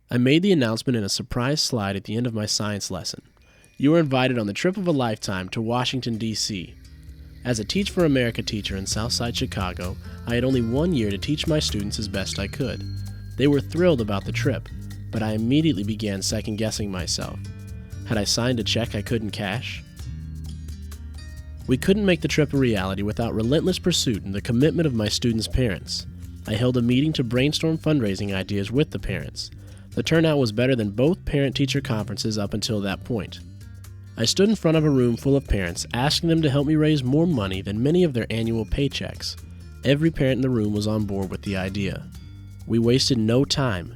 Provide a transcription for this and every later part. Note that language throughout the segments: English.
I made the announcement in a surprise slide at the end of my science lesson. You are invited on the trip of a lifetime to Washington, D.C. As a Teach for America teacher in Southside Chicago, I had only 1 year to teach my students as best I could. They were thrilled about the trip, but I immediately began second-guessing myself. Had I signed a check I couldn't cash? We couldn't make the trip a reality without relentless pursuit and the commitment of my students' parents. I held a meeting to brainstorm fundraising ideas with the parents. The turnout was better than both parent-teacher conferences up until that point. I stood in front of a room full of parents, asking them to help me raise more money than many of their annual paychecks. Every parent in the room was on board with the idea. We wasted no time.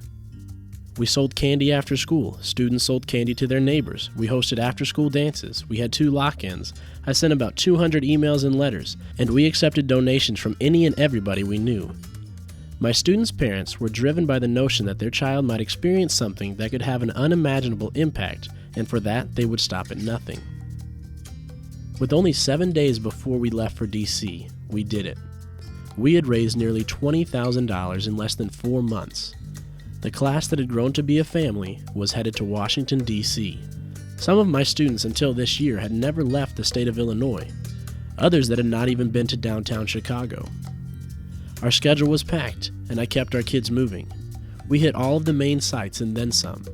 We sold candy after school. Students sold candy to their neighbors. We hosted after-school dances. We had 2 lock-ins. I sent about 200 emails and letters, and we accepted donations from any and everybody we knew. My students' parents were driven by the notion that their child might experience something that could have an unimaginable impact, and for that, they would stop at nothing. With only 7 days before we left for D.C., we did it. We had raised nearly $20,000 in less than 4 months. The class that had grown to be a family was headed to Washington, D.C. Some of my students until this year had never left the state of Illinois, others that had not even been to downtown Chicago. Our schedule was packed, and I kept our kids moving. We hit all of the main sites and then some.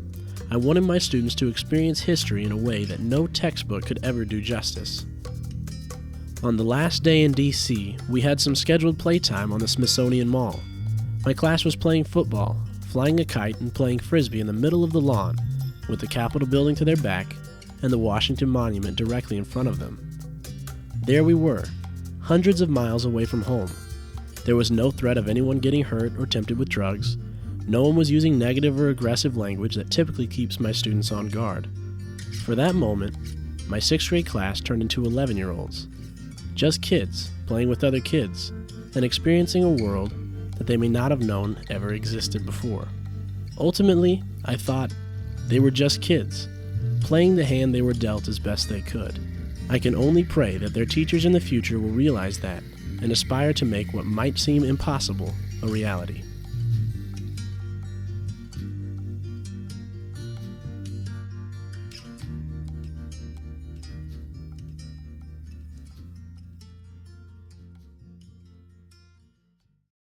I wanted my students to experience history in a way that no textbook could ever do justice. On the last day in D.C., we had some scheduled playtime on the Smithsonian Mall. My class was playing football, flying a kite, and playing frisbee in the middle of the lawn, with the Capitol building to their back and the Washington Monument directly in front of them. There we were, hundreds of miles away from home. There was no threat of anyone getting hurt or tempted with drugs. No one was using negative or aggressive language that typically keeps my students on guard. For that moment, my 6th grade class turned into 11-year-olds. Just kids, playing with other kids, and experiencing a world that they may not have known ever existed before. Ultimately, I thought they were just kids, playing the hand they were dealt as best they could. I can only pray that their teachers in the future will realize that and aspire to make what might seem impossible a reality.